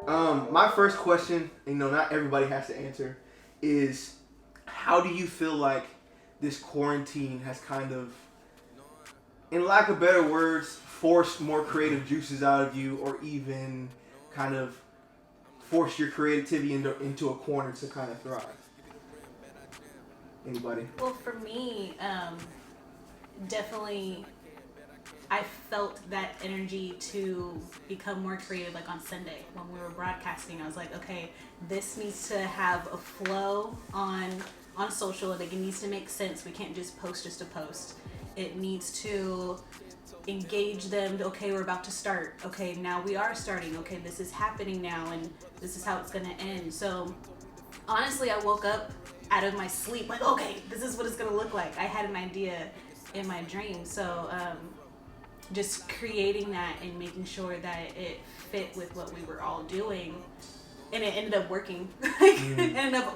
My first question, not everybody has to answer, is how do you feel like this quarantine has kind of, in lack of better words, forced more creative juices out of you, or even kind of forced your creativity into a corner to kind of thrive? Anybody? Well, for me, definitely I felt that energy to become more creative like on Sunday when we were broadcasting. I was like, okay, this needs to have a flow on social. Like, it needs to make sense. We can't just post just to post. It needs to engage them. Okay, we're about to start. Okay, now we are starting. Okay, this is happening now, and this is how it's gonna end. So honestly, I woke up out of my sleep like, okay, this is what it's gonna look like. I had an idea in my dream. So just creating that and making sure that it fit with what we were all doing, and it ended up working.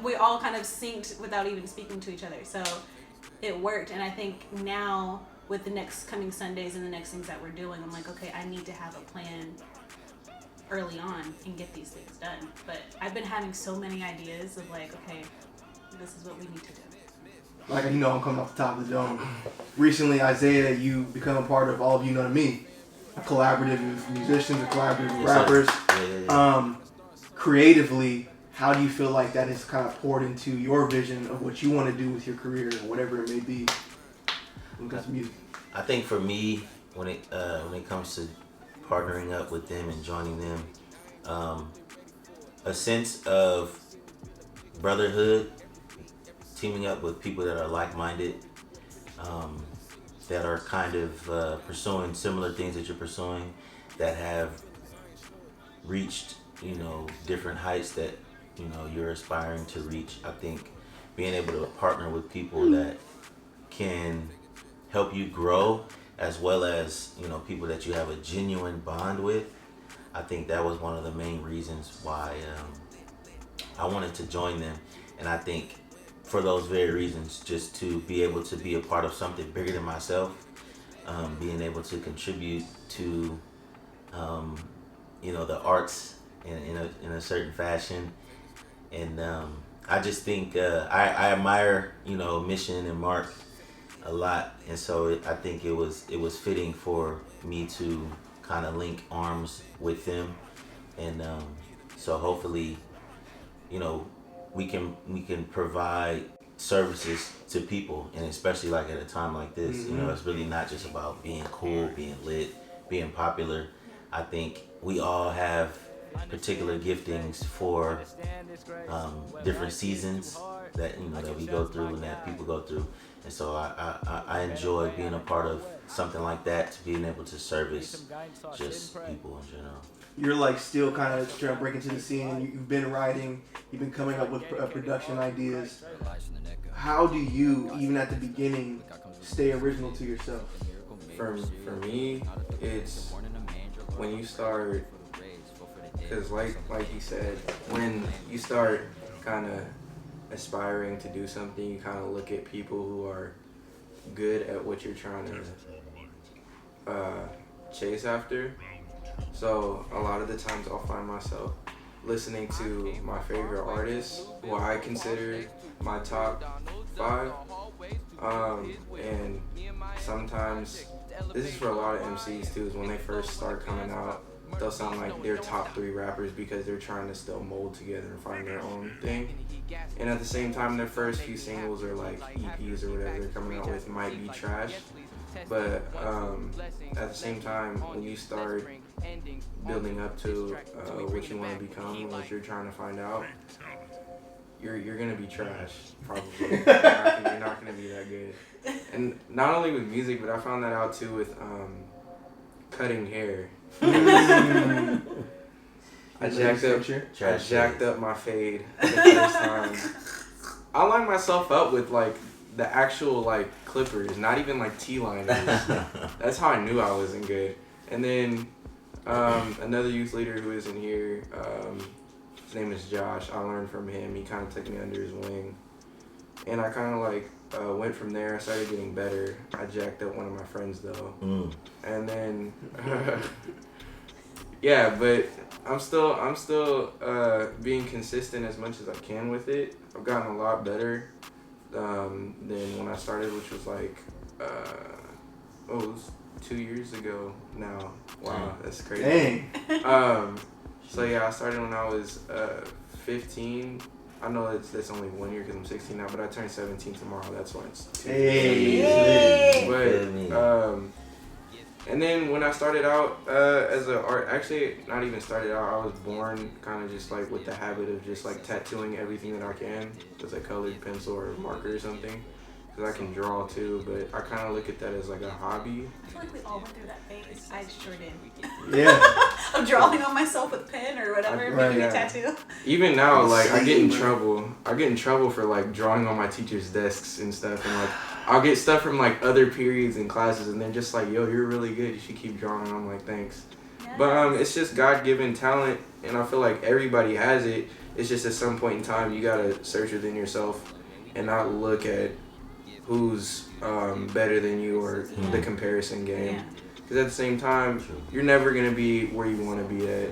We all kind of synced without even speaking to each other, so it worked. And I think now with the next coming Sundays and the next things that we're doing, I'm like, okay, I need to have a plan early on and get these things done. But I've been having so many ideas of like, okay, this is what we need to do. Like, I'm coming off the top of the dome. Recently, Isaiah, you become a part of All of You Know to Me, a collaborative with musicians, a collaborative with rappers. Creatively, how do you feel like that has kind of poured into your vision of what you want to do with your career, or whatever it may be, when it comes to music? I think for me, when it comes to partnering up with them and joining them, a sense of brotherhood, teaming up with people that are like-minded, that are kind of pursuing similar things that you're pursuing, that have reached, different heights that, you're aspiring to reach. I think being able to partner with people that can help you grow, as well as, people that you have a genuine bond with. I think that was one of the main reasons why I wanted to join them. And I think for those very reasons, just to be able to be a part of something bigger than myself, being able to contribute to, the arts in a certain fashion. And I just think I admire, Mission and Mark a lot. And so I think it was fitting for me to kind of link arms with them. And so hopefully, you know, we can provide services to people, and especially like at a time like this, it's really not just about being cool, being lit, being popular. I think we all have particular giftings for different seasons that that we go through and that people go through, and so I enjoy being a part of something like that, to being able to service just people in general. You're like still kind of trying to break into the scene. You've been writing, you've been coming up with production ideas. How do you, even at the beginning, stay original to yourself? For me, it's when you start, because like you said, when you start kind of aspiring to do something, you kind of look at people who are good at what you're trying to chase after. So a lot of the times I'll find myself listening to my favorite artists, who I consider my top 5. And sometimes, this is for a lot of MCs too, is when they first start coming out, they'll sound like they're top 3 rappers because they're trying to still mold together and find their own thing. And at the same time, their first few singles or like EPs or whatever they're coming out with might be trash. But at the same time, when you start building up to what you want to become and what you're trying to find out, you're gonna be trash, probably. You're not gonna be that good. And not only with music, but I found that out too with cutting hair. I jacked up my fade the first time. I lined myself up with like the actual like clippers, not even like T-liners. That's how I knew I wasn't good. And then another youth leader who isn't here, his name is Josh. I learned from him. He kind of took me under his wing, and I kind of like went from there. I started getting better. I jacked up one of my friends though, and then yeah, but I'm still being consistent as much as I can with it. I've gotten a lot better than when I started, which was like it was 2 years ago now. Wow, that's crazy. Dang. So yeah, I started when I was 15. I know that's only 1 year because I'm 16 now, but I turned 17 tomorrow. That's why it's 2 Hey. But and then when I started out as an art, actually not even started out, I was born kind of just like with the habit of just like tattooing everything that I can with a colored pencil or marker or something. Because I can draw too, but I kind of look at that as like a hobby. I feel like we all went through that phase. I sure did. Yeah. I'm drawing on myself with pen or whatever, making a tattoo. Even now, like I get in trouble. I get in trouble for like drawing on my teachers' desks and stuff, and like I'll get stuff from like other periods and classes, and they're just like, "Yo, you're really good. You should keep drawing." And I'm like, "Thanks." Yes. But it's just God-given talent, and I feel like everybody has it. It's just at some point in time you gotta search within yourself and not look at who's better than you or the comparison game. Because at the same time, you're never going to be where you want to be at.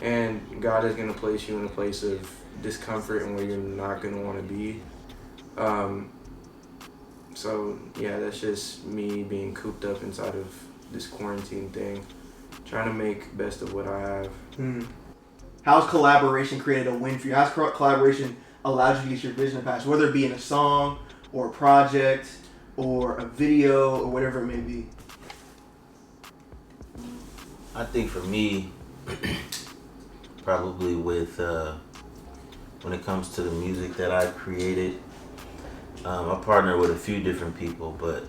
And God is going to place you in a place of discomfort and where you're not going to want to be. So, yeah, that's just me being cooped up inside of this quarantine thing. Trying to make best of what I have. How's collaboration created a win for you? How's collaboration allowed you to get your vision past, whether it be in a song or a project or a video or whatever it may be? I think for me, probably with when it comes to the music that I've created, I partner with a few different people, but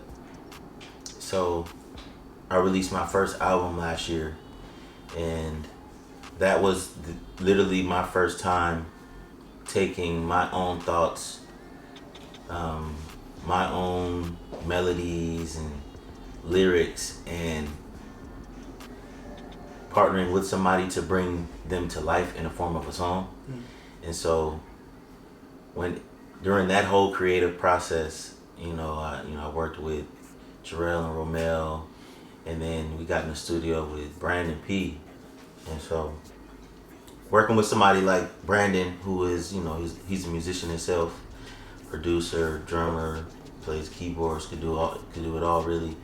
so I released my first album last year, and that was literally my first time taking my own thoughts, my own melodies and lyrics, and partnering with somebody to bring them to life in the form of a song. And so during that whole creative process, I worked with Jarrell and Romel, and then we got in the studio with Brandon P. And so working with somebody like Brandon, who is, he's a musician himself, producer, drummer, plays keyboards, could do it all really.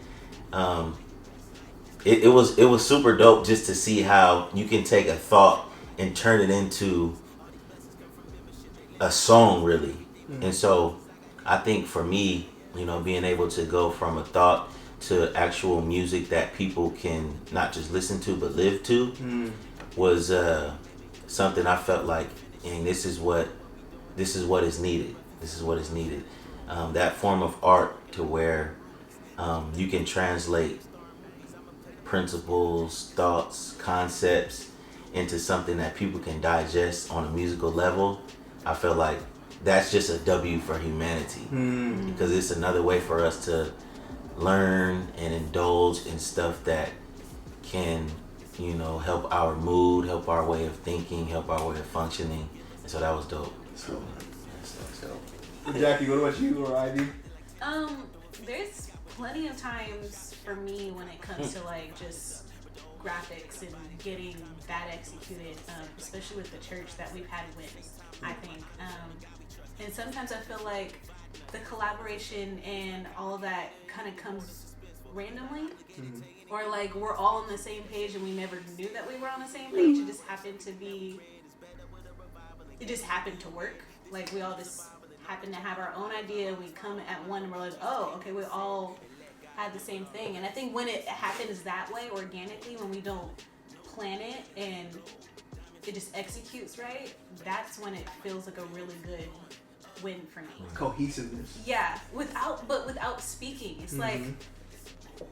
It was super dope just to see how you can take a thought and turn it into a song really. And so I think for me, being able to go from a thought to actual music that people can not just listen to but live to was something I felt like, and this is what is needed. This is what is needed. That form of art to where you can translate principles, thoughts, concepts into something that people can digest on a musical level. I feel like that's just a W for humanity, because it's another way for us to learn and indulge in stuff that can, help our mood, help our way of thinking, help our way of functioning. And so that was dope. So, Jackie, what about you or Ivy? There's plenty of times for me when it comes to like just graphics and getting that executed, especially with the church, that we've had wins, I think. And sometimes I feel like the collaboration and all of that kind of comes randomly, or like we're all on the same page and we never knew that we were on the same page. It just happened to work. Like we all just happen to have our own idea. We come at one and we're like, oh, okay, we all had the same thing. And I think when it happens that way, organically, when we don't plan it and it just executes right, that's when it feels like a really good win for me. Cohesiveness. Yeah, without speaking. It's like,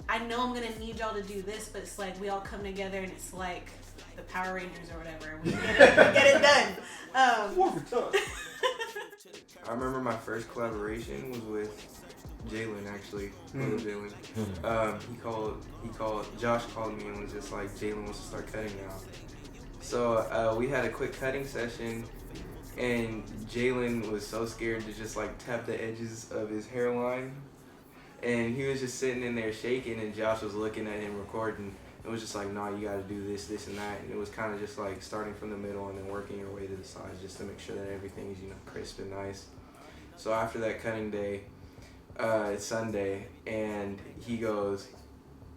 I know I'm gonna need y'all to do this, but it's like we all come together and it's like the Power Rangers or whatever. We get it done. War for tough. I remember my first collaboration was with Jalen, actually. Jalen. Josh called me and was just like, Jalen wants to start cutting now. So we had a quick cutting session, and Jalen was so scared to just like tap the edges of his hairline. And he was just sitting in there shaking, and Josh was looking at him recording. It was just like, nah, you got to do this, this, and that. And it was kind of just like starting from the middle and then working your way to the sides just to make sure that everything's, crisp and nice. So after that cutting day, it's Sunday, and he goes,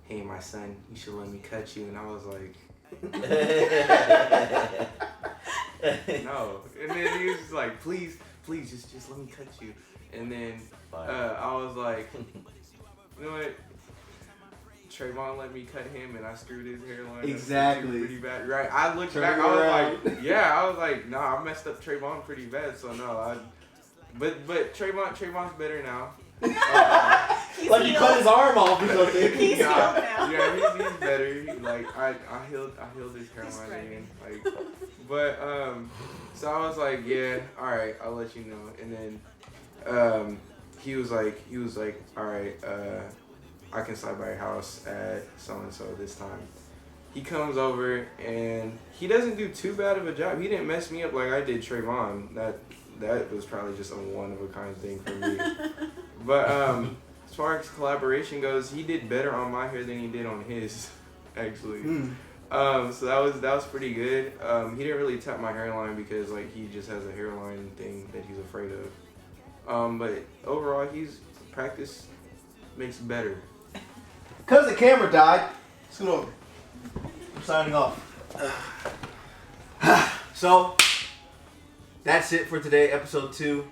hey, my son, you should let me cut you. And I was like, no. And then he was just like, please, just let me cut you. And then I was like, you know what? Trayvon let me cut him, and I screwed his hairline. Exactly. Pretty bad, right? I looked back. I was like, nah, I messed up Trayvon pretty bad. So no, but Trayvon's better now. Like you cut his arm off or something. He's healed now. Yeah, he's better. I healed his hairline again. But so I was like, yeah, all right, I'll let you know. And then he was like, all right, I can slide by your house at so and so this time. He comes over and he doesn't do too bad of a job. He didn't mess me up like I did Trayvon. That was probably just a one of a kind thing for me. But as far as collaboration goes, he did better on my hair than he did on his, actually. So that was pretty good. He didn't really tap my hairline because he just has a hairline thing that he's afraid of. But overall, practice makes better. Because the camera died, scoot over. I'm signing off. So, that's it for today, episode 2.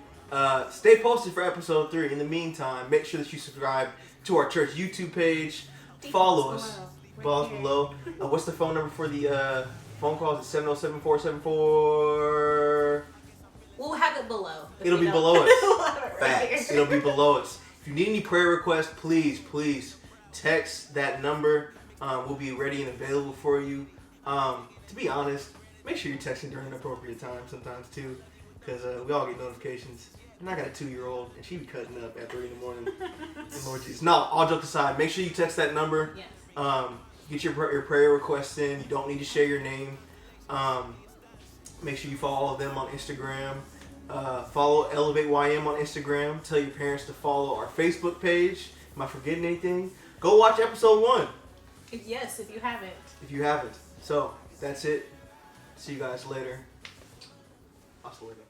Stay posted for episode 3. In the meantime, make sure that you subscribe to our church YouTube page. Follow us. Balls below. What's the phone number for the phone calls? It's 707-474. We'll have it below. It'll be below us. We'll have it right Facts. here. It'll be below us. If you need any prayer requests, please text that number. We'll be ready and available for you. To be honest, make sure you're texting during an appropriate time sometimes too, because we all get notifications. And I got a 2-year-old, and she be cutting up at 3 in the morning. And Lord Jesus. No, all jokes aside, make sure you text that number. Yes. Get your prayer requests in. You don't need to share your name. Make sure you follow all of them on Instagram. Follow ELEV8 on Instagram. Tell your parents to follow our Facebook page. Am I forgetting anything? Go watch episode 1. Yes, if you haven't. If you haven't. So, that's it. See you guys later. Hasta luego.